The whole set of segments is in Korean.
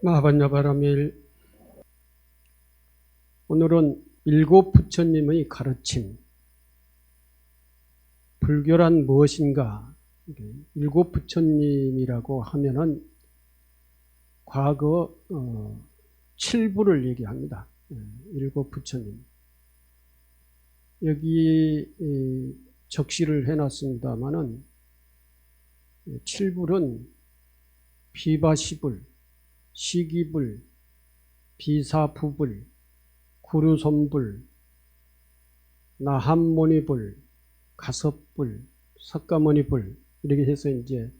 마하반야바라밀. 오늘은 일곱 부처님의 가르침, 불교란 무엇인가. 일곱 부처님이라고 하면은 과거 7부를 얘기합니다. 일곱 부처님. 여기 적시를 해놨습니다마는 7불은 비바시불, 시기불, 비사부불, 구류손불, 나함모니불, 가섭불, 석가모니불, 이렇게 해서 이제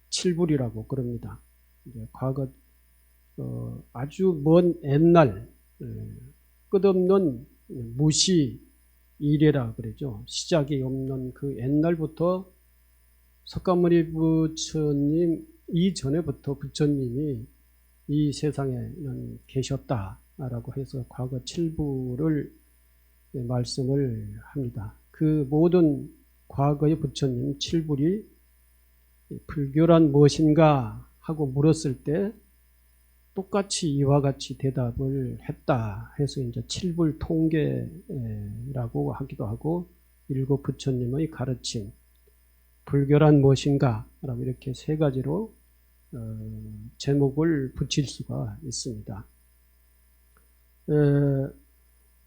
7불이라고 그럽니다. 이제 과거 아주 먼 옛날 끝없는 무시 이래라 그러죠. 시작이 없는 그 옛날부터 석가모니 부처님 이전에부터 부처님이 이 세상에는 계셨다라고 해서 과거 7부를 말씀을 합니다. 그 모든 과거의 부처님 7불이 불교란 무엇인가 하고 물었을 때 똑같이 이와 같이 대답을 했다 해서 이제 7불 통계라고 하기도 하고, 일곱 부처님의 가르침, 불교란 무엇인가 라고 이렇게 세 가지로 제목을 붙일 수가 있습니다.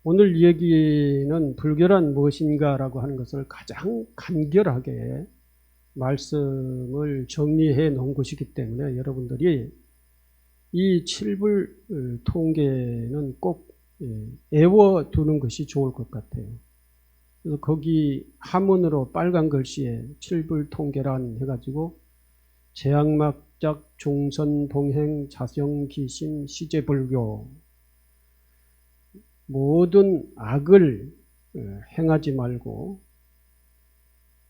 오늘 얘기는 불교란 무엇인가 라고 하는 것을 가장 간결하게 말씀을 정리해 놓은 것이기 때문에 여러분들이 이 7불 통계는 꼭 외워두는 것이 좋을 것 같아요. 그래서 거기 하문으로 빨간 글씨에 7불 통계란 해가지고 제약막작 종선 동행 자성기신 시제불교, 모든 악을 행하지 말고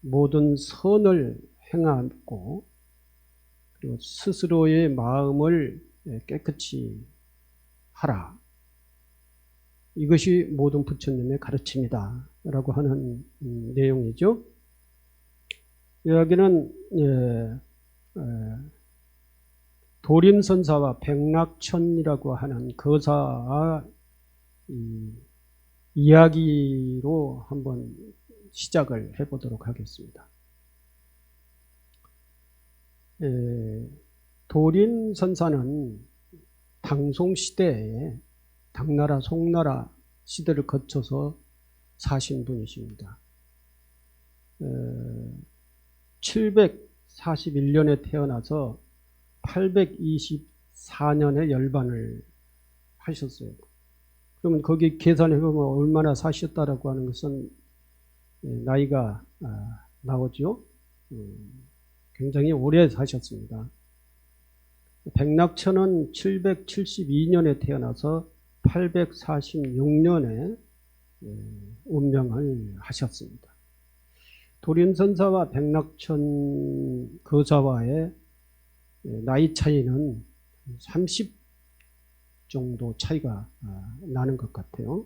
모든 선을 행하고, 그리고 스스로의 마음을 깨끗이 하라. 이것이 모든 부처님의 가르침이다 라고 하는 내용이죠. 여기는 도림선사와 백낙천이라고 하는 거사와 이야기로 한번 시작을 해보도록 하겠습니다. 도림선사는 당송시대에 당나라, 송나라 시대를 거쳐서 사신 분이십니다. 741년에 태어나서 824년에 열반을 하셨어요. 그러면 거기 계산해보면 얼마나 사셨다라고 하는 것은 나이가 나오죠. 굉장히 오래 사셨습니다. 백낙천은 772년에 태어나서 846년에 운명을 하셨습니다. 도림선사와 백낙천 거사와의 나이 차이는 30 정도 차이가 나는 것 같아요.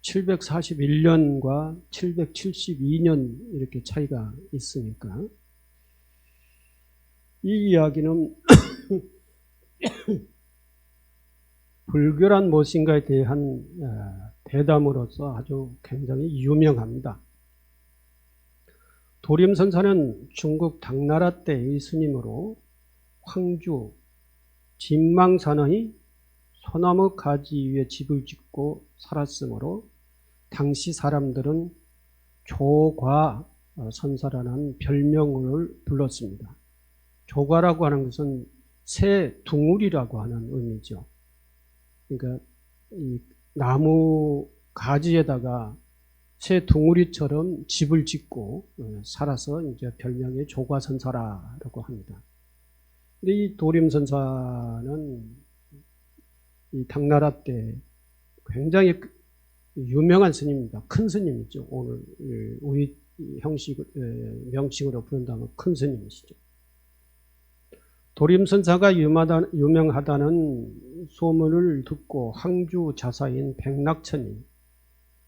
741년과 772년 이렇게 차이가 있으니까 이 이야기는 불교란 무엇인가에 대한 대담으로서 아주 굉장히 유명합니다. 도림선사는 중국 당나라 때의 스님으로 황주 진망산의 소나무 가지 위에 집을 짓고 살았으므로 당시 사람들은 조과 선사라는 별명을 불렀습니다. 조과라고 하는 것은 새 둥울이라고 하는 의미죠. 그러니까 이 나무 가지에다가 새 둥우리처럼 집을 짓고 살아서 이제 별명이 조과선사라고 합니다. 근데 이 도림선사는 이 당나라 때 굉장히 유명한 스님입니다. 큰 스님이죠. 오늘 우리 명칭으로 부른다면 큰 스님이시죠. 도림선사가 유명하다는 소문을 듣고 황주 자사인 백낙천이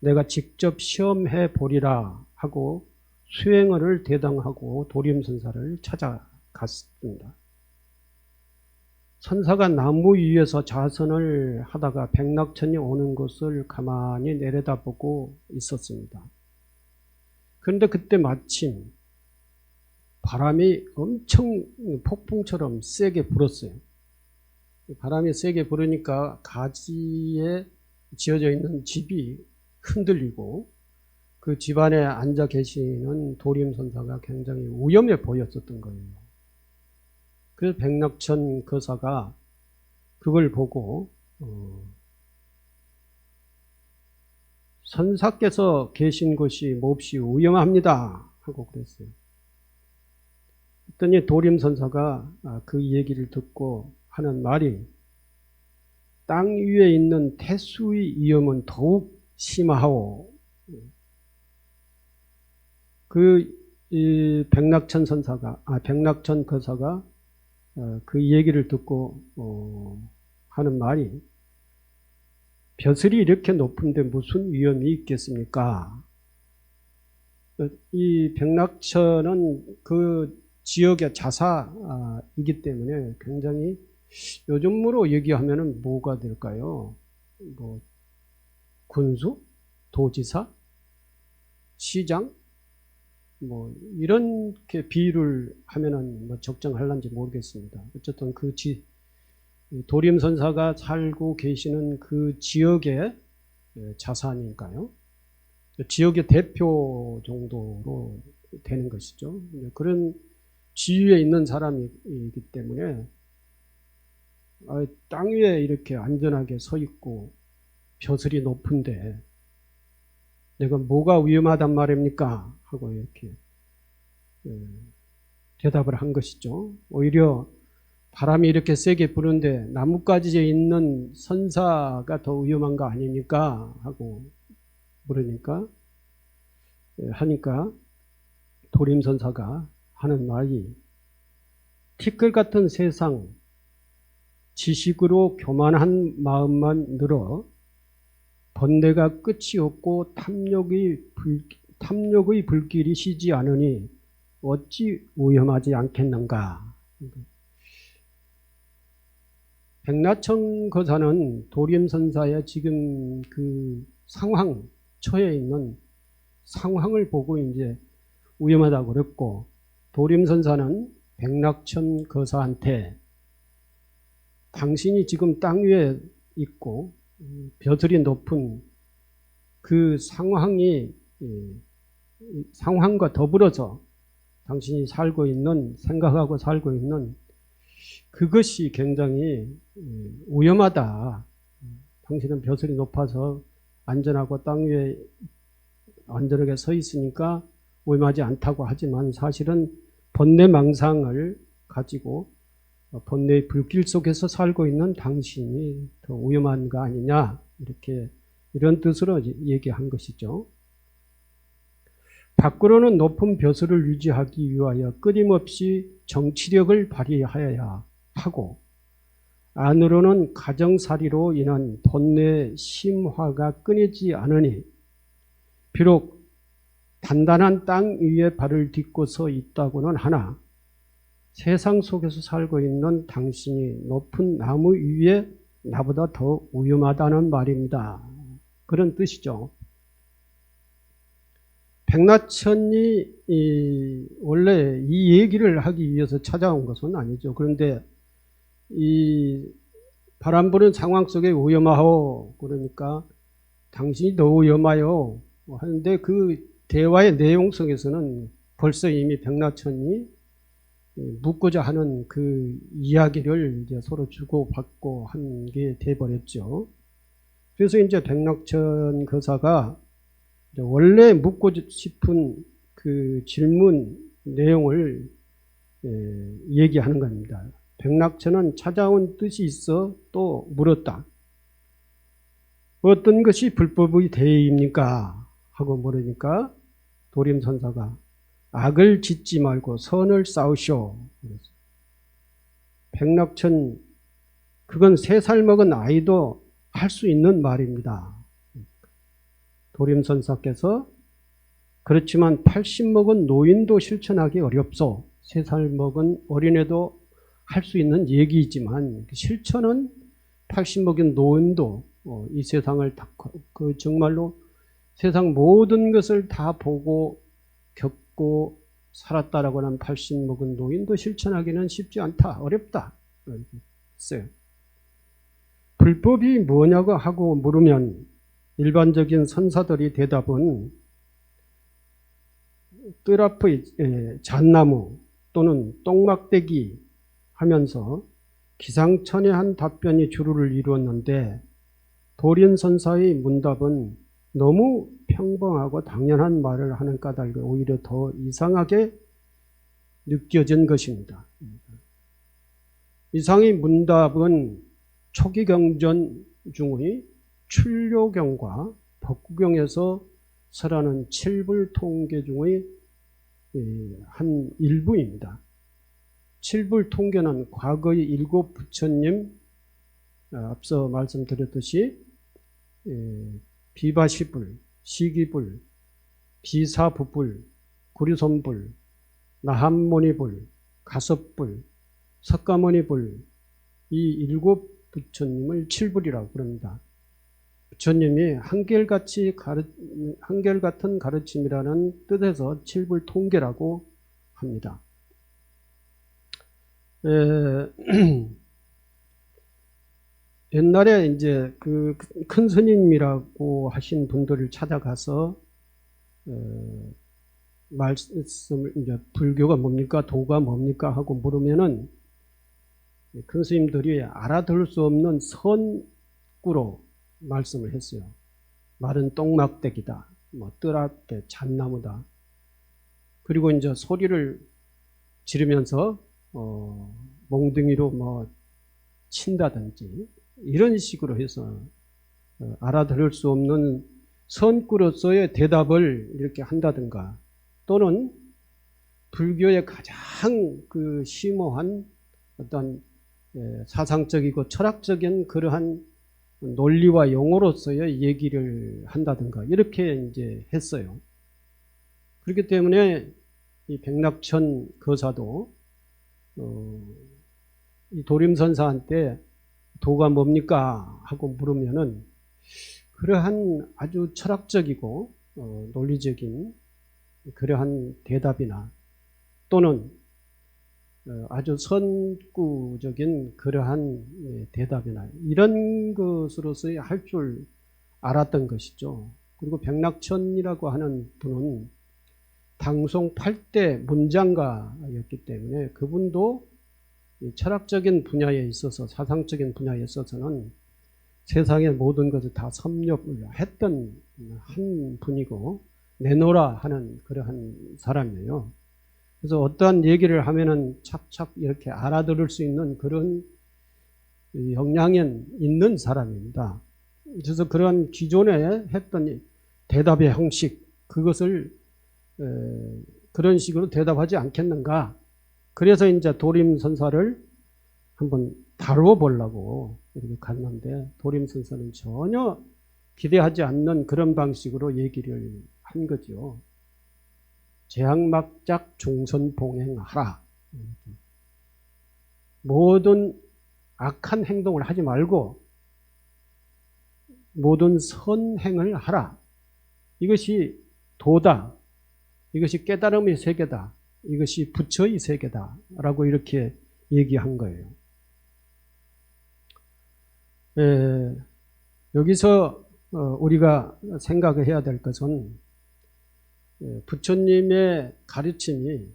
내가 직접 시험해 보리라 하고 수행을 대당하고 도림선사를 찾아갔습니다. 선사가 나무 위에서 자선을 하다가 백낙천이 오는 것을 가만히 내려다보고 있었습니다. 그런데 그때 마침 바람이 엄청 폭풍처럼 세게 불었어요. 바람이 세게 불으니까 가지에 지어져 있는 집이 흔들리고 그 집 안에 앉아 계시는 도림선사가 굉장히 위험해 보였었던 거예요. 그래서 백낙천 거사가 그걸 보고 선사께서 계신 곳이 몹시 위험합니다 하고 그랬어요. 그랬더니 도림선사가 그 얘기를 듣고 하는 말이 땅 위에 있는 태수의 위험은 더욱 심하오. 백낙천 거사가 그 얘기를 듣고 하는 말이 벼슬이 이렇게 높은데 무슨 위험이 있겠습니까? 이 백낙천은 그 지역의 자사이기 때문에 굉장히 요즘으로 얘기하면은 뭐가 될까요? 뭐 군수, 도지사, 시장, 뭐 이렇게 비유를 하면은 뭐 적정할런지 모르겠습니다. 어쨌든 그 도림선사가 살고 계시는 그 지역의 자산이니까요. 지역의 대표 정도로 되는 것이죠. 그런 지위에 있는 사람이기 때문에 땅 위에 이렇게 안전하게 서 있고 벼슬이 높은데 내가 뭐가 위험하단 말입니까? 하고 이렇게 대답을 한 것이죠. 오히려 바람이 이렇게 세게 부는데 나뭇가지에 있는 선사가 더 위험한 거 아닙니까? 하고 하니까 도림선사가 하는 말이 티끌 같은 세상 지식으로 교만한 마음만 늘어 번뇌가 끝이 없고 탐욕의 불길이 쉬지 않으니 어찌 위험하지 않겠는가. 백낙천 거사는 도림선사의 지금 그 처해 있는 상황을 보고 이제 위험하다고 그랬고, 도림선사는 백낙천 거사한테 당신이 지금 땅 위에 있고 벼슬이 높은 그 상황과 더불어서 당신이 생각하고 살고 있는 그것이 굉장히 위험하다. 당신은 벼슬이 높아서 안전하고 땅 위에 안전하게 서 있으니까 위험하지 않다고 하지만 사실은 번뇌망상을 가지고 번뇌의 불길 속에서 살고 있는 당신이 더 위험한 거 아니냐, 이런 뜻으로 얘기한 것이죠. 밖으로는 높은 벼슬을 유지하기 위하여 끊임없이 정치력을 발휘하여야 하고, 안으로는 가정살이로 인한 번뇌의 심화가 끊이지 않으니 비록 단단한 땅 위에 발을 딛고 서 있다고는 하나 세상 속에서 살고 있는 당신이 높은 나무 위에 나보다 더 위험하다는 말입니다. 그런 뜻이죠. 백낙천이 원래 이 얘기를 하기 위해서 찾아온 것은 아니죠. 그런데 이 바람 부는 상황 속에 위험하오, 그러니까 당신이 더 위험하요 하는데, 그 대화의 내용 속에서는 벌써 이미 백낙천이 묻고자 하는 그 이야기를 이제 서로 주고받고 한 게 돼버렸죠. 그래서 이제 백낙천 거사가 원래 묻고 싶은 그 질문 내용을 얘기하는 겁니다. 백낙천은 찾아온 뜻이 있어 또 물었다. 어떤 것이 불법의 대의입니까? 하고 물으니까 도림선사가 악을 짓지 말고 선을 쌓으시오. 백낙천, 그건 3살 먹은 아이도 할 수 있는 말입니다. 도림선사께서 그렇지만 80 먹은 노인도 실천하기 어렵소. 3살 먹은 어린애도 할 수 있는 얘기이지만 실천은 80먹인 노인도 이 세상을 정말로 세상 모든 것을 다 보고 겪고 살았다라고 하는 80먹은 노인도 실천하기는 쉽지 않다, 어렵다 했어요. 불법이 뭐냐고 하고 물으면 일반적인 선사들이 대답은 뜰 앞의 잣나무 또는 똥막대기 하면서 기상천외한 답변이 주류를 이루었는데, 도린 선사의 문답은 너무 평범하고 당연한 말을 하는 까닭에 오히려 더 이상하게 느껴진 것입니다. 이상의 문답은 초기 경전 중의 출료경과 법구경에서 설하는 칠불통계 중의 한 일부입니다. 칠불통계는 과거의 일곱 부처님, 앞서 말씀드렸듯이 비바시불, 시기불, 비사부불, 구리손불, 나한모니불, 가섭불, 석가모니불, 이 일곱 부처님을 칠불이라고 부릅니다. 부처님이 한결같은 가르침이라는 뜻에서 칠불통계라고 합니다. 옛날에 이제 그 큰 스님이라고 하신 분들을 찾아가서 말씀을 이제 불교가 뭡니까, 도가 뭡니까 하고 물으면은 큰 스님들이 알아들을 수 없는 선구로 말씀을 했어요. 말은 똥막대기다, 뭐 뜰 앞에 잣나무다. 그리고 이제 소리를 지르면서 몽둥이로 뭐 친다든지 이런 식으로 해서 알아들을 수 없는 선구로서의 대답을 이렇게 한다든가, 또는 불교의 가장 그 심오한 어떤 사상적이고 철학적인 그러한 논리와 용어로서의 얘기를 한다든가 이렇게 이제 했어요. 그렇기 때문에 이 백낙천 거사도 이 도림선사한테 도가 뭡니까 하고 물으면은 그러한 아주 철학적이고 논리적인 그러한 대답이나, 또는 아주 선구적인 그러한 대답이나 이런 것으로서의 할 줄 알았던 것이죠. 그리고 백낙천이라고 하는 분은 당송 8대 문장가였기 때문에 그분도 철학적인 분야에 있어서, 사상적인 분야에 있어서는 세상의 모든 것을 다 섭렵을 했던 한 분이고 내노라 하는 그러한 사람이에요. 그래서 어떠한 얘기를 하면은 착착 이렇게 알아들을 수 있는 그런 역량이 있는 사람입니다. 그래서 그런 기존에 했던 대답의 형식, 그것을 그런 식으로 대답하지 않겠는가. 그래서 이제 도림선사를 한번 다루어 보려고 이렇게 갔는데, 도림선사는 전혀 기대하지 않는 그런 방식으로 얘기를 한 거죠. 재앙막작 중선봉행하라. 모든 악한 행동을 하지 말고 모든 선행을 하라. 이것이 도다. 이것이 깨달음의 세계다. 이것이 부처의 세계다. 라고 이렇게 얘기한 거예요. 여기서 우리가 생각해야 될 것은 부처님의 가르침이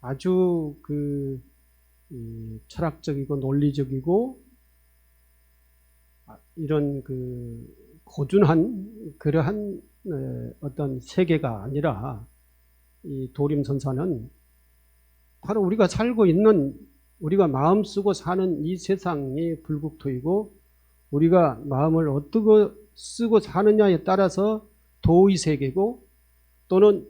아주 철학적이고 논리적이고 이런 고준한 그러한 어떤 세계가 아니라, 이 도림선사는 바로 우리가 살고 있는, 우리가 마음 쓰고 사는 이 세상이 불국토이고, 우리가 마음을 어떻게 쓰고 사느냐에 따라서 도의 세계고, 또는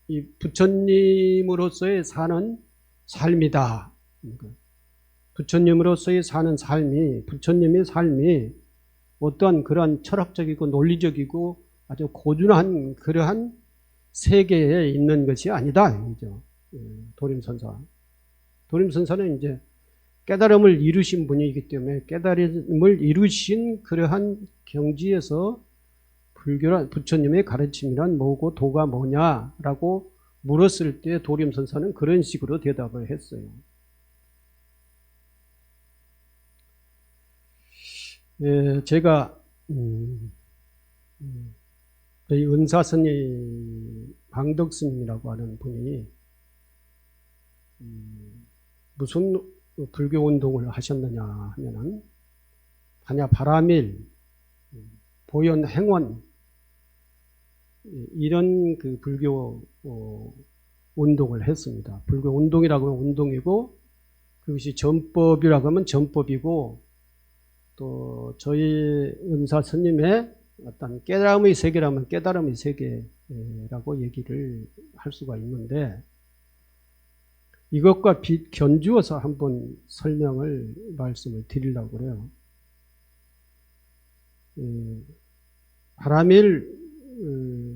이 부처님으로서의 사는 삶이다. 부처님으로서의 사는 삶이, 부처님의 삶이 어떠한 그러한 철학적이고 논리적이고 아주 고준한 그러한 세계에 있는 것이 아니다. 도림선사. 도림선사는 이제 깨달음을 이루신 분이기 때문에 깨달음을 이루신 그러한 경지에서 불교란 부처님의 가르침이란 뭐고 도가 뭐냐라고 물었을 때 도림선사는 그런 식으로 대답을 했어요. 제가 저희 은사스님 방덕스님이라고 하는 분이 무슨 불교 운동을 하셨느냐 하면은 반야 바라밀, 보현 행원 이런 그 불교 운동을 했습니다. 불교 운동이라고 하면 운동이고 그것이 전법이라고 하면 전법이고 또 저희 은사 스님의 어떤 깨달음의 세계라면 깨달음의 세계라고 얘기를 할 수가 있는데 이것과 견주어서 한번 말씀을 드리려고 그래요. 바라밀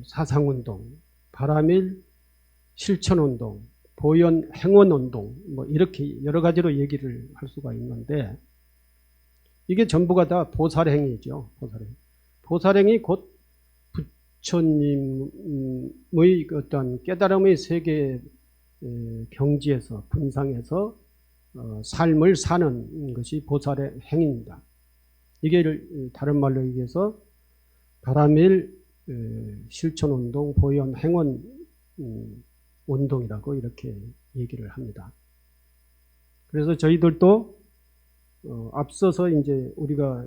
사상운동, 바라밀 실천운동, 보현 행원운동 뭐 이렇게 여러 가지로 얘기를 할 수가 있는데 이게 전부가 다 보살행위죠. 보살행위 곧 부처님의 어떤 깨달음의 세계 경지에서 분상에서 삶을 사는 것이 보살의 행위입니다. 이게 다른 말로 얘기해서 바라밀 실천운동, 보현 행원 운동이라고 이렇게 얘기를 합니다. 그래서 저희들도 앞서서 이제 우리가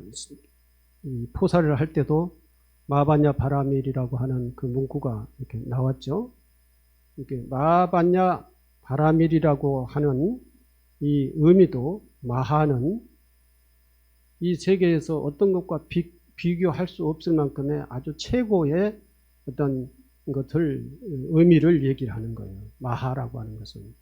이 포사를 할 때도 마바냐 바라밀이라고 하는 그 문구가 이렇게 나왔죠. 이렇게 마바냐 바라밀이라고 하는 이 의미도 마하는 이 세계에서 어떤 것과 비교할 수 없을 만큼의 아주 최고의 어떤 것을 의미를 얘기를 하는 거예요. 마하라고 하는 것은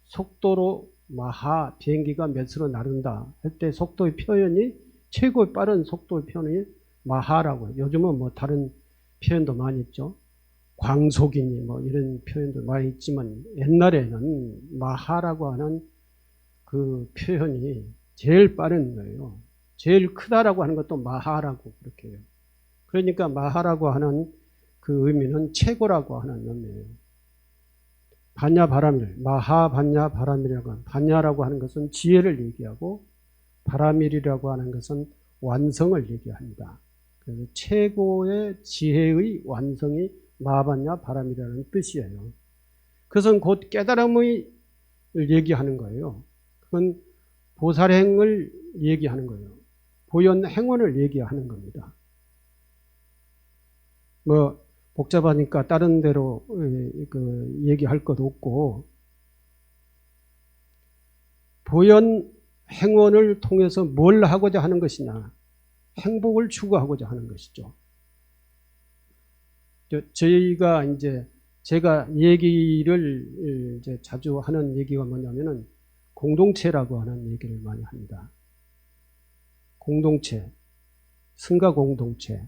속도로 마하 비행기가 몇으로 나른다 할 때 속도의 표현이 최고의 빠른 속도의 표현이 마하라고 해요. 요즘은 뭐 다른 표현도 많이 있죠. 광속이니 뭐 이런 표현도 많이 있지만 옛날에는 마하라고 하는 그 표현이 제일 빠른 거예요. 제일 크다라고 하는 것도 마하라고 그렇게 해요. 그러니까 마하라고 하는 그 의미는 최고라고 하는 의미예요. 반야 바라밀, 마하 반야 바라밀이라고 하는 반야라고 하는 것은 지혜를 얘기하고 바라밀이라고 하는 것은 완성을 얘기합니다. 그래서 최고의 지혜의 완성이 마반야 바라밀이라는 뜻이에요. 그것은 곧 깨달음을 얘기하는 거예요. 그건 보살행을 얘기하는 거예요. 보현 행원을 얘기하는 겁니다. 뭐 복잡하니까 다른 데로 얘기할 것 없고 보현 행원을 통해서 뭘 하고자 하는 것이냐? 행복을 추구하고자 하는 것이죠. 저희가 이제 제가 얘기를 이제 자주 하는 얘기가 뭐냐면은 공동체라고 하는 얘기를 많이 합니다. 공동체, 승가 공동체,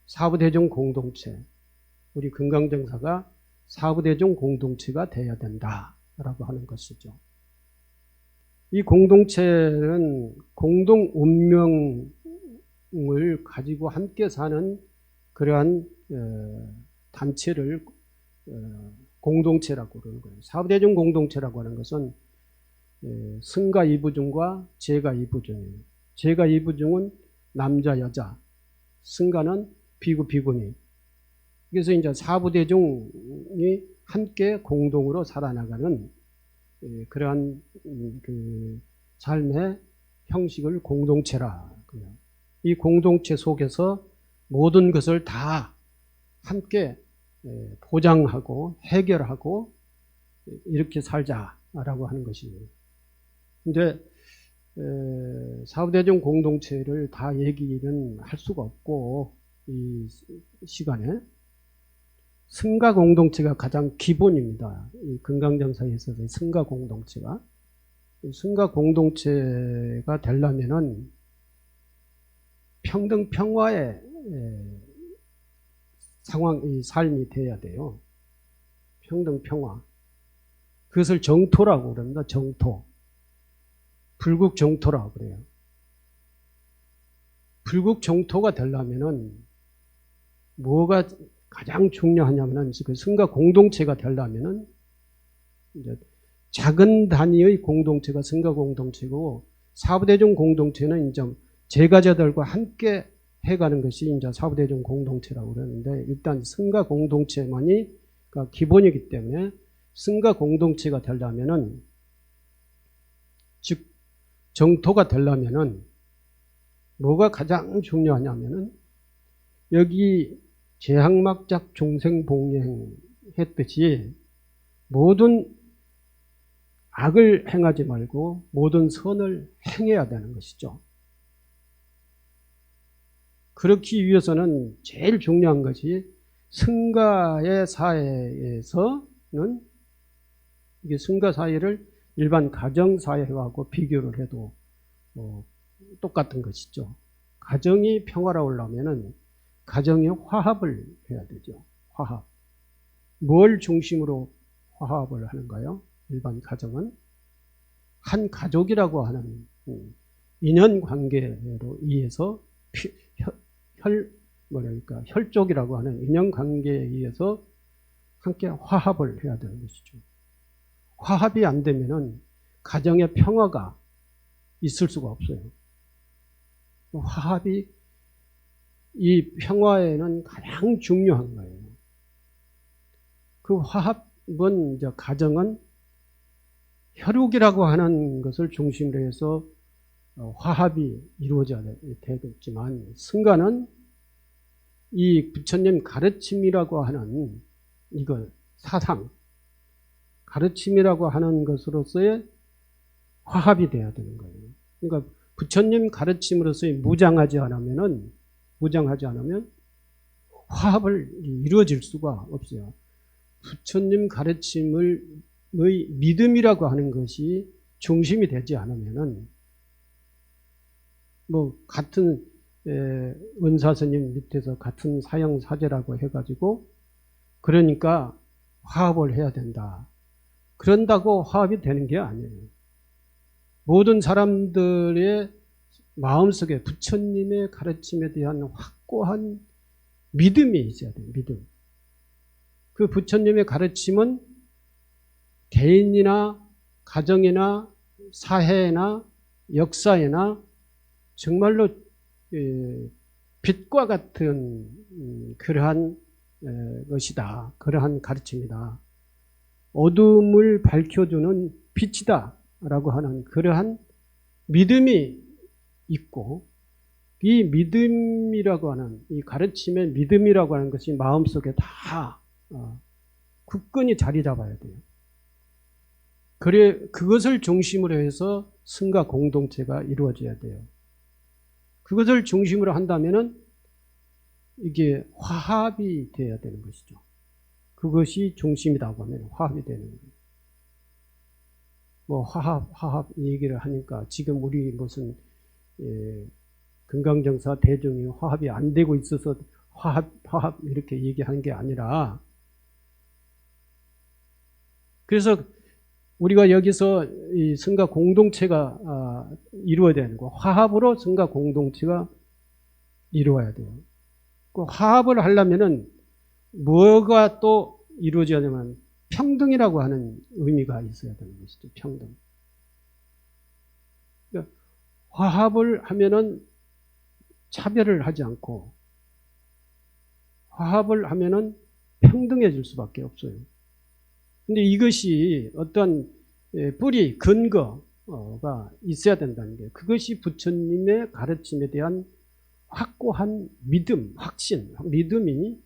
사부대중 공동체, 우리 금강정사가 사부대중 공동체가 돼야 된다라고 하는 것이죠. 이 공동체는 공동 운명을 가지고 함께 사는 그러한 단체를 공동체라고 그러는 거예요. 사부대중 공동체라고 하는 것은 승가 이부중과 제가 이부중이에요. 제가 이부중은 남자 여자, 승가는 비구 비구니. 그래서 이제 사부대중이 함께 공동으로 살아나가는 그러한 그 삶의 형식을 공동체라. 이 공동체 속에서 모든 것을 다 함께 보장하고 해결하고 이렇게 살자라고 하는 것이에요. 근데 사부대중 공동체를 다 얘기는 할 수가 없고 이 시간에 승가 공동체가 가장 기본입니다. 이 금강정사에 있어서 승가 공동체가 승가 공동체가 되려면은 평등 평화의 이 삶이 돼야 돼요. 평등 평화. 그것을 정토라고 그럽니다. 정토. 불국 정토라고 그래요. 불국 정토가 되려면은 뭐가 가장 중요하냐면은 그 승가 공동체가 되려면은 이제 작은 단위의 공동체가 승가 공동체고 사부대중 공동체는 이제 제가자들과 함께 해가는 것이 이제 사부대중 공동체라고 그러는데 일단 승가 공동체만이 기본이기 때문에 승가 공동체가 되려면은 즉 정토가 되려면은 뭐가 가장 중요하냐면은 여기 제학막작 종생봉행 했듯이 모든 악을 행하지 말고 모든 선을 행해야 되는 것이죠. 그렇기 위해서는 제일 중요한 것이 승가의 사회에서는 이게 승가 사회를 일반 가정 사회하고 비교를 해도 똑같은 것이죠. 가정이 평화로우려면은 가정의 화합을 해야 되죠. 화합. 뭘 중심으로 화합을 하는가요? 일반 가정은 한 가족이라고 하는 인연관계로 의해서 혈족이라고 하는 인연관계에 의해서 함께 화합을 해야 되는 것이죠. 화합이 안 되면은 가정의 평화가 있을 수가 없어요. 화합이 이 평화에는 가장 중요한 거예요. 그 화합은 이제 가정은 혈육이라고 하는 것을 중심으로 해서 화합이 이루어져야 되겠지만 승가는 이 부처님 가르침이라고 하는 이걸 사상 가르침이라고 하는 것으로서의 화합이 돼야 되는 거예요. 그러니까 부처님 가르침으로서의 무장하지 않으면 화합을 이루어질 수가 없어요. 부처님 가르침의 믿음이라고 하는 것이 중심이 되지 않으면은 같은 은사스님 밑에서 같은 사형 사제라고 해가지고 그러니까 화합을 해야 된다. 그런다고 화합이 되는 게 아니에요. 모든 사람들의 마음속에 부처님의 가르침에 대한 확고한 믿음이 있어야 돼요. 믿음. 그 부처님의 가르침은 개인이나 가정이나 사회나 역사에나 정말로 빛과 같은 그러한 것이다. 그러한 가르침이다. 어둠을 밝혀주는 빛이다. 라고 하는 그러한 믿음이 있고 이 믿음이라고 하는 이 가르침의 믿음이라고 하는 것이 마음속에 다 굳건히 자리 잡아야 돼요. 그래 그것을 중심으로 해서 승가 공동체가 이루어져야 돼요. 그것을 중심으로 한다면은 이게 화합이 돼야 되는 것이죠. 그것이 중심이라고 하면 화합이 되는 거예요. 화합 얘기를 하니까 지금 우리 무슨 금강정사 대중이 화합이 안 되고 있어서 화합 이렇게 얘기하는 게 아니라 그래서 우리가 여기서 이 승가 공동체가 이루어야 되는 거 화합으로 승가 공동체가 이루어야 돼요. 그 화합을 하려면은 뭐가 또 이루어져야 되냐면 평등이라고 하는 의미가 있어야 되는 것이죠. 평등. 그러니까 화합을 하면은 차별을 하지 않고 화합을 하면은 평등해질 수밖에 없어요. 근데 이것이 어떤 뿌리, 근거가 있어야 된다는 게 그것이 부처님의 가르침에 대한 확고한 믿음, 확신, 믿음이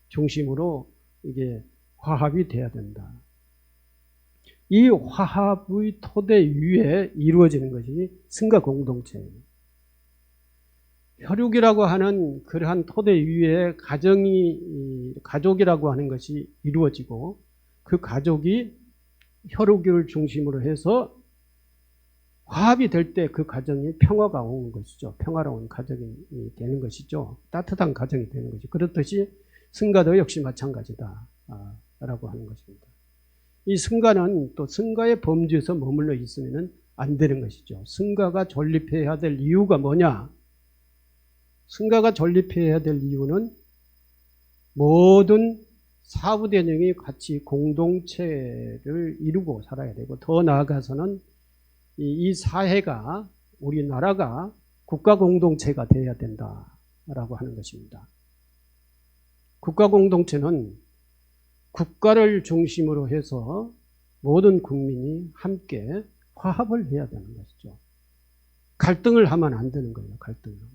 중심으로 이게 화합이 돼야 된다. 이 화합의 토대 위에 이루어지는 것이 승가 공동체예요. 혈육이라고 하는 그러한 토대 위에 가족이라고 하는 것이 이루어지고 그 가족이 혈육을 중심으로 해서 화합이 될 때 그 가정이 평화가 오는 것이죠. 평화로운 가정이 되는 것이죠. 따뜻한 가정이 되는 것이죠. 그렇듯이 승가도 역시 마찬가지다. 라고 하는 것입니다. 이 승가는 또 승가의 범주에서 머물러 있으면 안 되는 것이죠. 승가가 존립해야 될 이유가 뭐냐? 승가가 존립해야 될 이유는 모든 사부대령이 같이 공동체를 이루고 살아야 되고, 더 나아가서는 이 사회가, 우리나라가 국가 공동체가 되어야 된다라고 하는 것입니다. 국가 공동체는 국가를 중심으로 해서 모든 국민이 함께 화합을 해야 되는 것이죠. 갈등을 하면 안 되는 거예요. 갈등을 하면.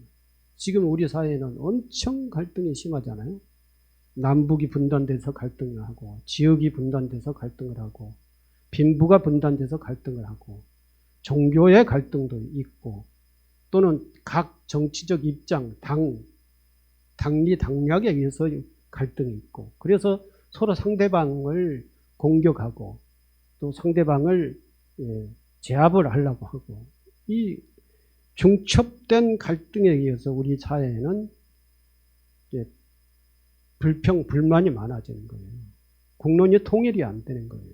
지금 우리 사회는 엄청 갈등이 심하잖아요. 남북이 분단돼서 갈등을 하고, 지역이 분단돼서 갈등을 하고, 빈부가 분단돼서 갈등을 하고, 종교의 갈등도 있고, 또는 각 정치적 입장, 당리 당략에 의해서 갈등이 있고, 그래서 서로 상대방을 공격하고 또 상대방을 제압을 하려고 하고, 이 중첩된 갈등에 의해서 우리 사회에는 불평, 불만이 많아지는 거예요. 국론이 통일이 안 되는 거예요.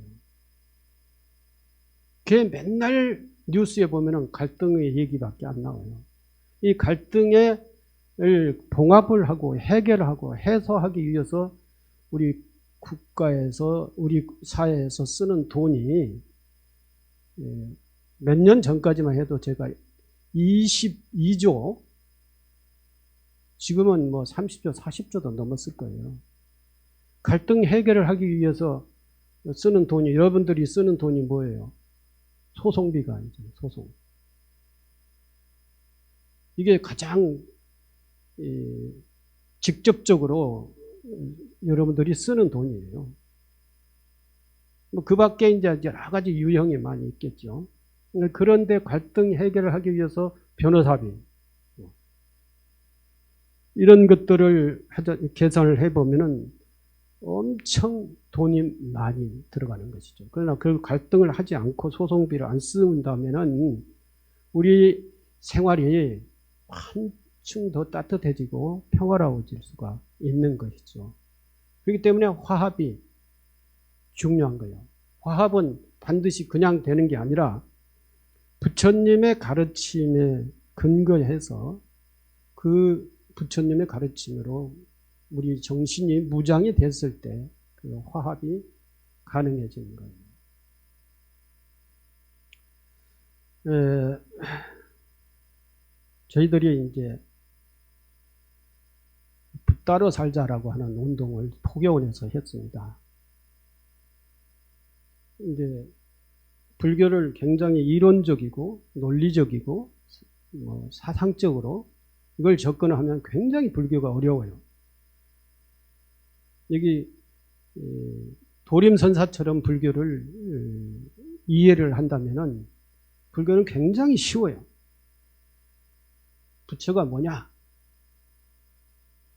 그게 맨날 뉴스에 보면은 갈등의 얘기밖에 안 나와요. 이 갈등을 봉합을 하고 해결하고 해소하기 위해서 우리 국가에서, 우리 사회에서 쓰는 돈이 몇 년 전까지만 해도 제가 22조, 지금은 뭐 30조, 40조도 넘었을 거예요. 갈등 해결을 하기 위해서 쓰는 돈이, 여러분들이 쓰는 돈이 뭐예요? 소송비가 아니잖아요. 소송. 이게 가장 직접적으로 여러분들이 쓰는 돈이에요. 뭐 그 밖에 이제 여러 가지 유형이 많이 있겠죠. 그런데 갈등 해결을 하기 위해서 변호사비, 이런 것들을 계산을 해보면은 엄청 돈이 많이 들어가는 것이죠. 그러나 그 갈등을 하지 않고 소송비를 안 쓴다면은 우리 생활이 한층 더 따뜻해지고 평화로워질 수가 있는 것이죠. 그렇기 때문에 화합이 중요한 거예요. 화합은 반드시 그냥 되는 게 아니라 부처님의 가르침에 근거해서 그 부처님의 가르침으로 우리 정신이 무장이 됐을 때 그 화합이 가능해지는 거예요. 저희들이 이제 따로 살자라고 하는 운동을 포교원에서 했습니다. 이제 불교를 굉장히 이론적이고 논리적이고 사상적으로 이걸 접근하면 굉장히 불교가 어려워요. 여기 도림선사처럼 불교를 이해를 한다면은 불교는 굉장히 쉬워요. 부처가 뭐냐?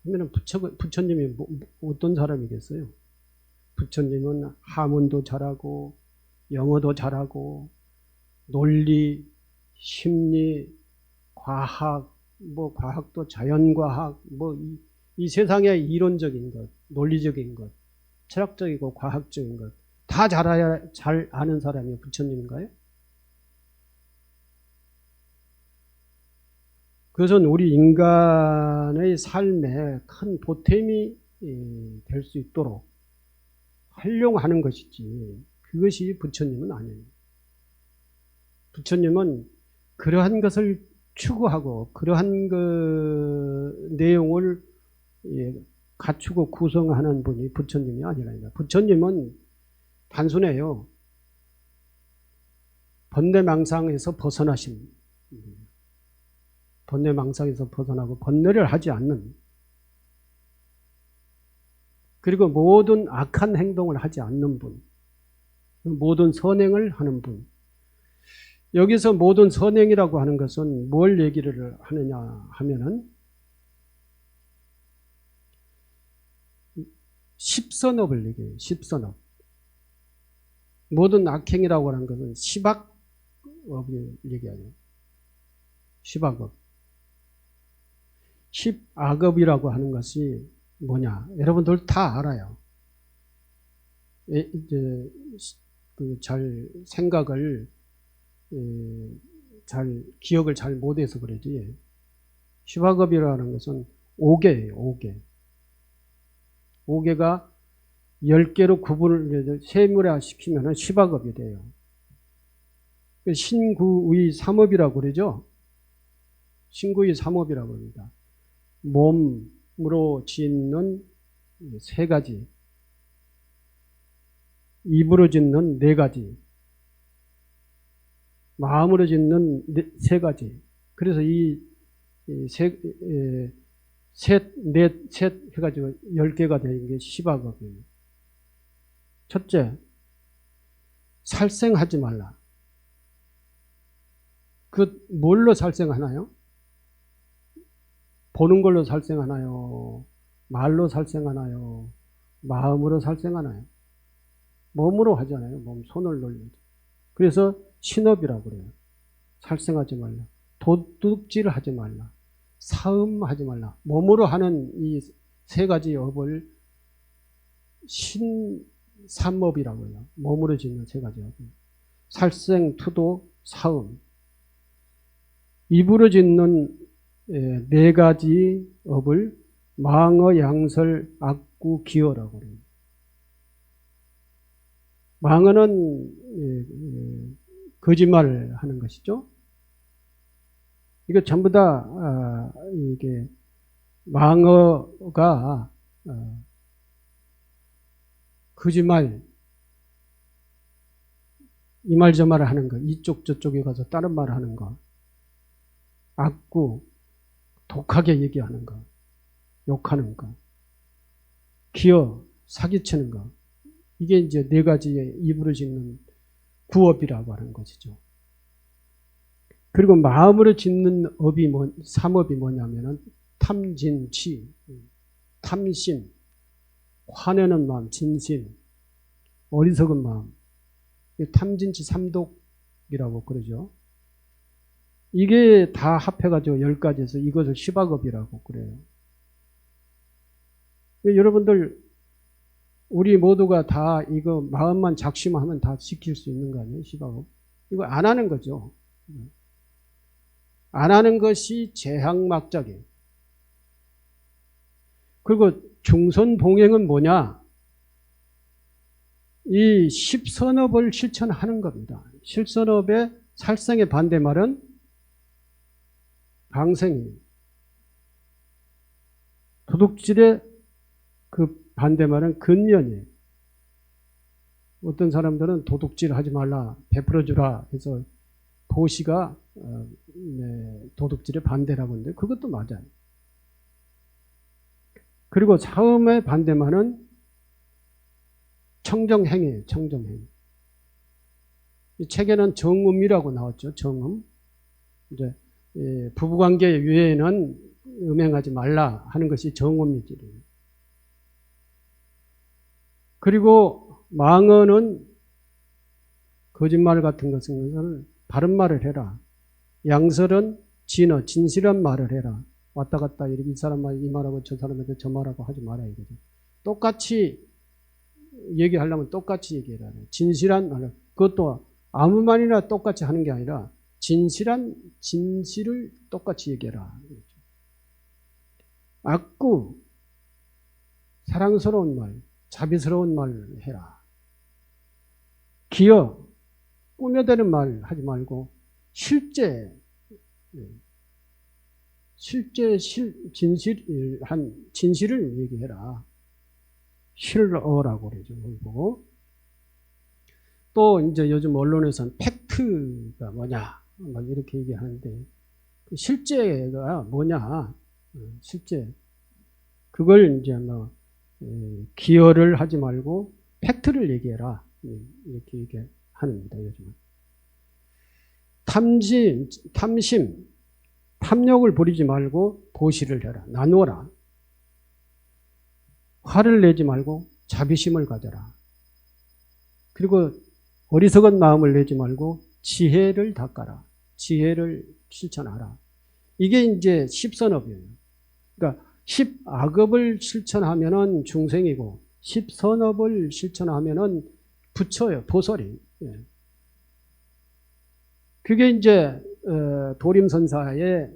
그러면 부처님이 어떤 사람이겠어요? 부처님은 하문도 잘하고 영어도 잘하고 논리, 심리, 과학, 과학도 자연과학, 이 세상의 이론적인 것, 논리적인 것, 철학적이고 과학적인 것 다 잘 아는 사람이 부처님인가요? 그것은 우리 인간의 삶에 큰 보탬이 될 수 있도록 활용하는 것이지, 그것이 부처님은 아니에요. 부처님은 그러한 것을 추구하고 그러한 그 내용을 갖추고 구성하는 분이 부처님이 아니라, 부처님은 단순해요. 번뇌망상에서 벗어나신, 번뇌망상에서 벗어나고 번뇌를 하지 않는, 그리고 모든 악한 행동을 하지 않는 분, 모든 선행을 하는 분. 여기서 모든 선행이라고 하는 것은 뭘 얘기를 하느냐 하면은 십선업을 얘기해요. 십선업. 모든 악행이라고 하는 것은 십악업을 얘기하죠. 십악업. 십악업이라고 하는 것이 뭐냐? 여러분들 다 알아요. 이제 잘 생각을 잘 기억을 잘 못해서 그러지. 시바겁이라는 것은 5개예요. 5개. 5개가 10개로 구분을 세무화 시키면 시바겁이 돼요. 신구의 삼업이라고 그러죠. 신구의 삼업이라고 합니다. 몸으로 짓는 3가지, 입으로 짓는 4가지, 마음으로 짓는 3가지. 그래서 셋 해가지고 10개가 되는 게 시바겁이에요. 첫째, 살생하지 말라. 뭘로 살생하나요? 보는 걸로 살생하나요? 말로 살생하나요? 마음으로 살생하나요? 몸으로 하잖아요. 손을 놀리죠. 그래서 신업이라고 그래요. 살생하지 말라. 도둑질 하지 말라. 사음하지 말라. 몸으로 하는 이 3가지 업을 신삼업이라고 해요. 몸으로 짓는 3가지 업. 살생, 투도, 사음. 입으로 짓는 4가지 업을 망어, 양설, 악구, 기어라고 해요. 망어는 거짓말을 하는 것이죠. 이거 전부 다 이게 망어가 거짓말, 이 말 저 말을 하는 거, 이쪽 저쪽에 가서 다른 말을 하는 거, 악구, 독하게 얘기하는 거, 욕하는 거, 기어, 사기치는 거, 이게 이제 4가지의 입으로 짓는 구업이라고 하는 것이죠. 그리고 마음으로 짓는 업이 삼업이 뭐냐면은 탐진치, 탐심, 화내는 마음, 진심, 어리석은 마음, 탐진치 삼독이라고 그러죠. 이게 다 합해가지고 10가지에서 이것을 시바겁이라고 그래요. 여러분들 우리 모두가 다 이거 마음만 작심하면 다 지킬 수 있는 거 아니에요? 시바겁. 이거 안 하는 거죠. 안 하는 것이 재앙막작이에요. 그리고 중선봉행은 뭐냐? 이 십선업을 실천하는 겁니다. 십선업의 살생의 반대말은 방생이에요. 도둑질의 반대말은 근면이에요. 어떤 사람들은 도둑질 하지 말라, 베풀어주라 해서 보시가 도둑질의 반대라고 하는데 그것도 맞아요. 그리고 사음의 반대말은 청정행이에요. 청정행. 이 책에는 정음이라고 나왔죠. 정음. 이제 부부관계 외에는 음행하지 말라 하는 것이 정음이지. 그리고 망언은 거짓말 같은 것은 바른 말을 해라. 양설은 진어, 진실한 말을 해라. 왔다 갔다 이렇게 이 사람 말 이 말하고 저 사람한테 저 말하고 하지 마라 이거죠. 똑같이 얘기하려면 똑같이 얘기해라. 진실한 말, 그것도 아무 말이나 똑같이 하는 게 아니라 진실을 똑같이 얘기해라. 악구, 사랑스러운 말, 자비스러운 말 해라. 기어, 꾸며대는 말 하지 말고 진실한 진실을 얘기해라. 실어라고 그러죠. 그리고 또 이제 요즘 언론에서는 팩트가 뭐냐 막 이렇게 얘기하는데 실제가 뭐냐, 실제 그걸 이제 기여를 하지 말고 팩트를 얘기해라 이렇게 얘기합니다. 요즘은 탐심, 탐욕을 부리지 말고 보시를 해라. 나누어라. 화를 내지 말고 자비심을 가져라. 그리고 어리석은 마음을 내지 말고 지혜를 닦아라. 지혜를 실천하라. 이게 이제 십선업이에요. 그러니까 십악업을 실천하면은 중생이고 십선업을 실천하면은 부처예요. 도설이. 예. 그게 이제 도림선사의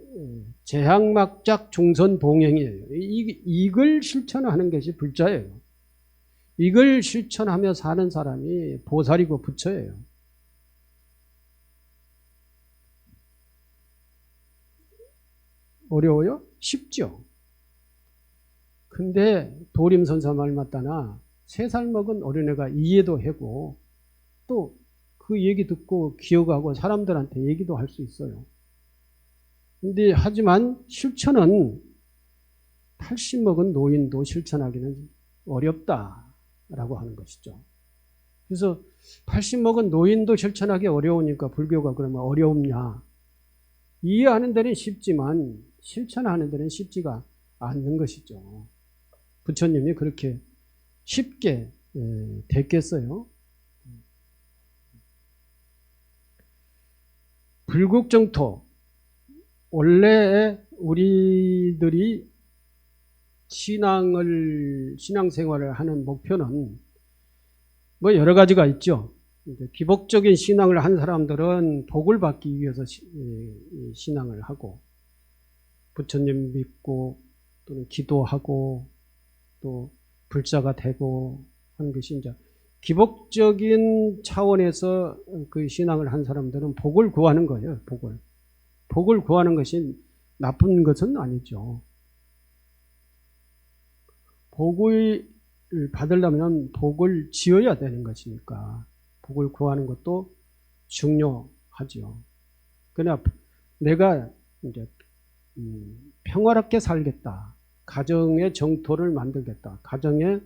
재학막작 중선봉행이에요. 이걸 실천하는 것이 불자예요. 이걸 실천하며 사는 사람이 보살이고 부처예요. 어려워요? 쉽죠. 근데 도림선사 말 맞다나 3살 먹은 어린애가 이해도 하고 또 그 얘기 듣고 기억하고 사람들한테 얘기도 할 수 있어요. 근데 하지만 실천은 80 먹은 노인도 실천하기는 어렵다라고 하는 것이죠. 그래서 80 먹은 노인도 실천하기 어려우니까 불교가 그러면 어려움냐? 이해하는 데는 쉽지만 실천하는 데는 쉽지가 않는 것이죠. 부처님이 그렇게 쉽게 됐겠어요? 불국정토, 원래 우리들이 신앙생활을 하는 목표는 뭐 여러 가지가 있죠. 기복적인 신앙을 한 사람들은 복을 받기 위해서 신앙을 하고 부처님 믿고 또는 기도하고 또 불자가 되고 하는 것이 이제 기복적인 차원에서 그 신앙을 한 사람들은 복을 구하는 거예요. 복을 구하는 것이 나쁜 것은 아니죠. 복을 받으려면 복을 지어야 되는 것이니까 복을 구하는 것도 중요하죠. 그러나 내가 이제 평화롭게 살겠다. 가정의 정토를 만들겠다. 가정의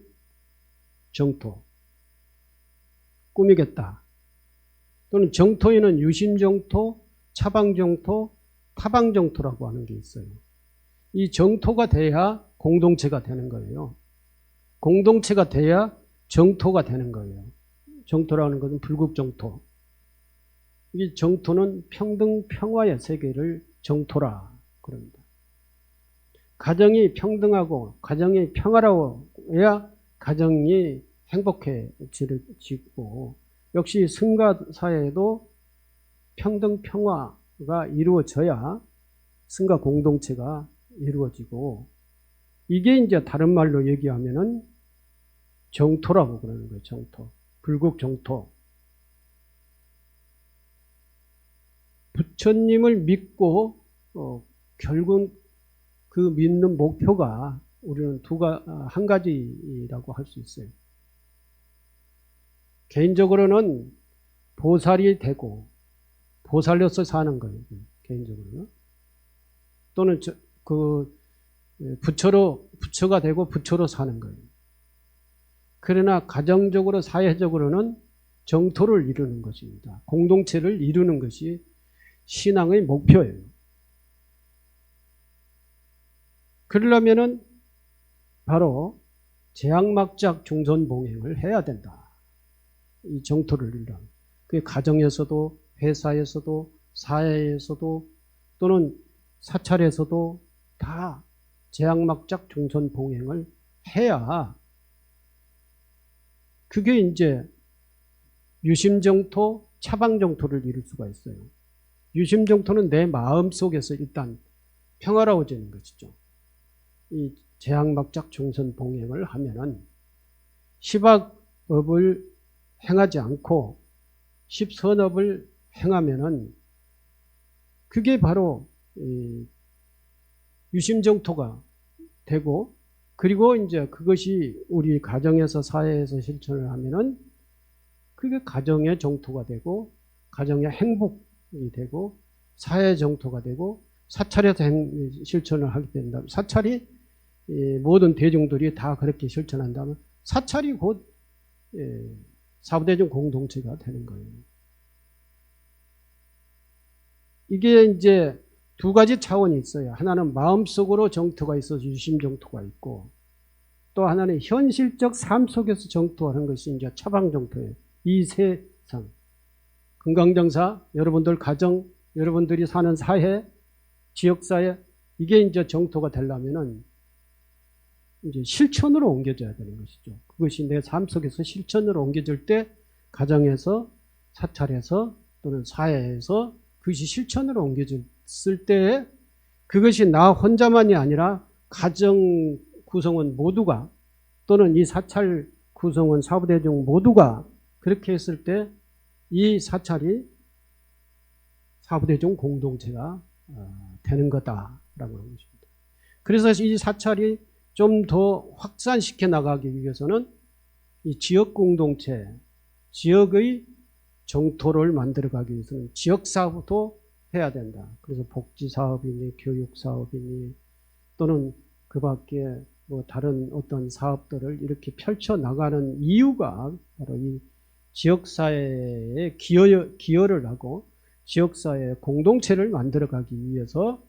정토 꾸미겠다. 또는 정토에는 유심정토, 차방정토, 타방정토라고 하는 게 있어요. 이 정토가 돼야 공동체가 되는 거예요. 공동체가 돼야 정토가 되는 거예요. 정토라는 것은 불국정토. 이 정토는 평등 평화의 세계를 정토라 그럽니다. 가정이 평등하고 가정이 평화로워야 가정이 행복해지고 역시 승가사회에도 평등 평화가 이루어져야 승가 공동체가 이루어지고 이게 이제 다른 말로 얘기하면은 정토라고 그러는 거예요. 정토. 불국 정토. 부처님을 믿고 결국 그 믿는 목표가 우리는 한 가지라고 할 수 있어요. 개인적으로는 보살이 되고 보살로서 사는 거예요. 개인적으로는. 또는 부처가 되고 부처로 사는 거예요. 그러나 가정적으로 사회적으로는 정토를 이루는 것입니다. 공동체를 이루는 것이 신앙의 목표예요. 그러려면은 바로 재학막작 중선봉행을 해야 된다. 이 정토를 이루려면. 그게 가정에서도 회사에서도 사회에서도 또는 사찰에서도 다 재학막작 중선봉행을 해야 그게 이제 유심정토, 차방정토를 이룰 수가 있어요. 유심정토는 내 마음 속에서 일단 평화로워지는 것이죠. 이 재학막작 중선봉행을 하면은 십악업을 행하지 않고 십선업을 행하면은 그게 바로 유심정토가 되고 그리고 이제 그것이 우리 가정에서 사회에서 실천을 하면은 그게 가정의 정토가 되고 가정의 행복이 되고 사회 정토가 되고 사찰에서 실천을 하게 된다면 사찰이 모든 대중들이 다 그렇게 실천한다면 사찰이 곧 사부대중 공동체가 되는 거예요. 이게 이제 두 가지 차원이 있어요. 하나는 마음속으로 정토가 있어서 유심 정토가 있고 또 하나는 현실적 삶 속에서 정토하는 것이 이제 차방 정토예요. 이 세상 금강정사, 여러분들 가정, 여러분들이 사는 사회, 지역사회 이게 이제 정토가 되려면은 이제 실천으로 옮겨져야 되는 것이죠. 그것이 내 삶 속에서 실천으로 옮겨질 때 가정에서 사찰에서 또는 사회에서 그것이 실천으로 옮겨졌을 때 그것이 나 혼자만이 아니라 가정 구성원 모두가 또는 이 사찰 구성원 사부대중 모두가 그렇게 했을 때 이 사찰이 사부대중 공동체가 되는 거다라고 하는 것입니다. 그래서 이 사찰이 좀 더 확산시켜 나가기 위해서는 이 지역 공동체, 지역의 정토를 만들어가기 위해서는 지역사업도 해야 된다. 그래서 복지사업이니 교육사업이니 또는 그 밖에 뭐 다른 어떤 사업들을 이렇게 펼쳐나가는 이유가 바로 이 지역사회에 기여를 하고 지역사회 공동체를 만들어가기 위해서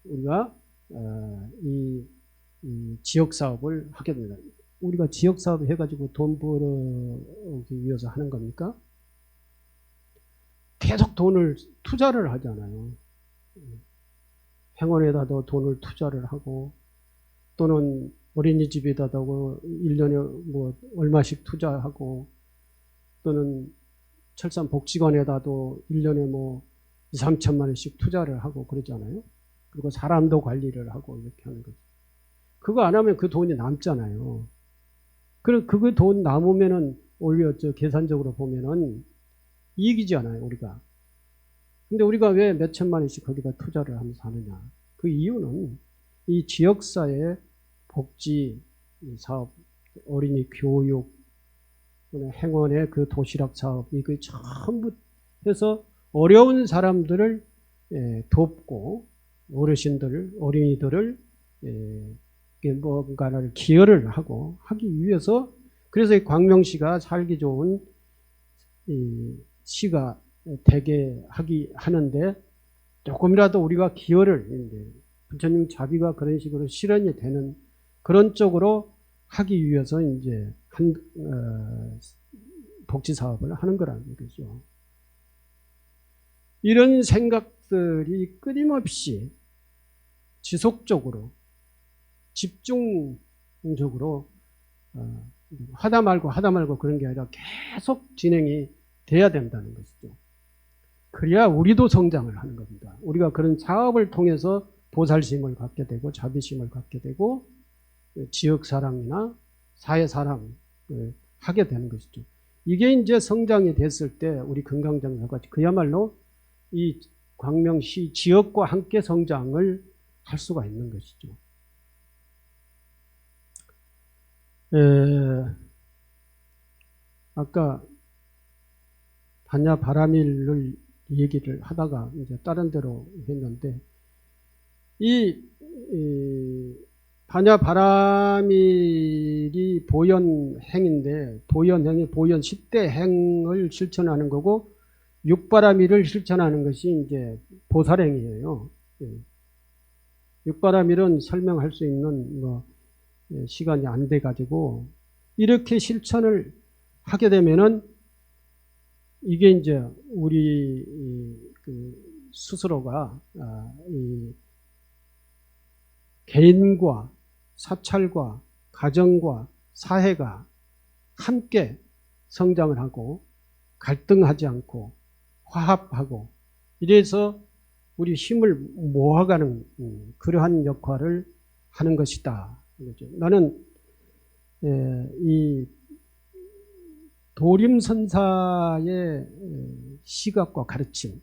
우리가 이 지역사업을 하게 됩니다. 우리가 지역사업 해가지고 돈 벌기 위해서 하는 겁니까? 계속 돈을 투자를 하잖아요. 행원에다도 돈을 투자를 하고 또는 어린이집에다도 1년에 뭐 얼마씩 투자하고 또는 철산복지관에다도 1년에 뭐 2, 3천만 원씩 투자를 하고 그러잖아요. 그리고 사람도 관리를 하고 이렇게 하는 거죠. 그거 안 하면 그 돈이 남잖아요. 그거 돈 남으면은 오히려 계산적으로 보면은 이익이잖아요, 우리가. 근데 우리가 왜 몇 천만 원씩 거기다 투자를 하면서 하느냐. 그 이유는 이 지역사회 복지 사업, 어린이 교육, 행원의 그 도시락 사업, 이거 전부 해서 어려운 사람들을 돕고 어르신들, 어린이들을 뭔가를 기여를 하고 하기 위해서 그래서 이 광명시가 살기 좋은 이 시가 되게 하는데 조금이라도 우리가 기여를 부처님 자비가 그런 식으로 실현이 되는 그런 쪽으로 하기 위해서 이제 복지 사업을 하는 거라는 거죠. 이런 생각들이 끊임없이 지속적으로 집중적으로 하다 말고 그런 게 아니라 계속 진행이 돼야 된다는 것이죠. 그래야 우리도 성장을 하는 겁니다. 우리가 그런 사업을 통해서 보살심을 갖게 되고 자비심을 갖게 되고 지역 사랑이나 사회 사랑을 하게 되는 것이죠. 이게 이제 성장이 됐을 때 우리 금강장사가 그야말로 이 광명시 지역과 함께 성장을 할 수가 있는 것이죠. 아까 반야 바라밀을 얘기를 하다가 이제 다른 데로 했는데 이 반야 바라밀이 보현행인데 보현행이 보현 10대 행을 실천하는 거고 육바라밀을 실천하는 것이 이제 보살행이에요. 육바라밀은 설명할 수 있는 뭐 시간이 안 돼 가지고 이렇게 실천을 하게 되면은 이게 이제 우리 스스로가 이 개인과 사찰과 가정과 사회가 함께 성장을 하고 갈등하지 않고 화합하고 이래서 우리 힘을 모아가는 그러한 역할을 하는 것이다. 나는 이 도림선사의 시각과 가르침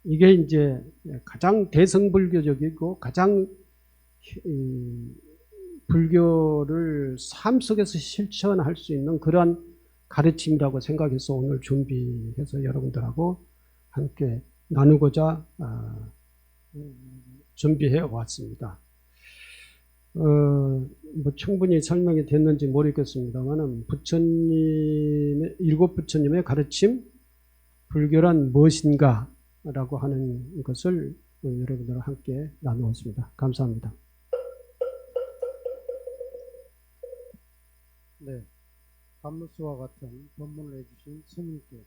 이게 이제 가장 대승불교적이고 가장 불교를 삶 속에서 실천할 수 있는 그러한 가르침이라고 생각해서 오늘 준비해서 여러분들하고 함께 나누고자 준비해 왔습니다. 뭐 충분히 설명이 됐는지 모르겠습니다만은 부처님의 일곱 부처님의 가르침 불교란 무엇인가 라고 하는 것을 여러분들과 함께 나누었습니다. 감사합니다. 네, 감무수와 같은 법문을 해주신 스님께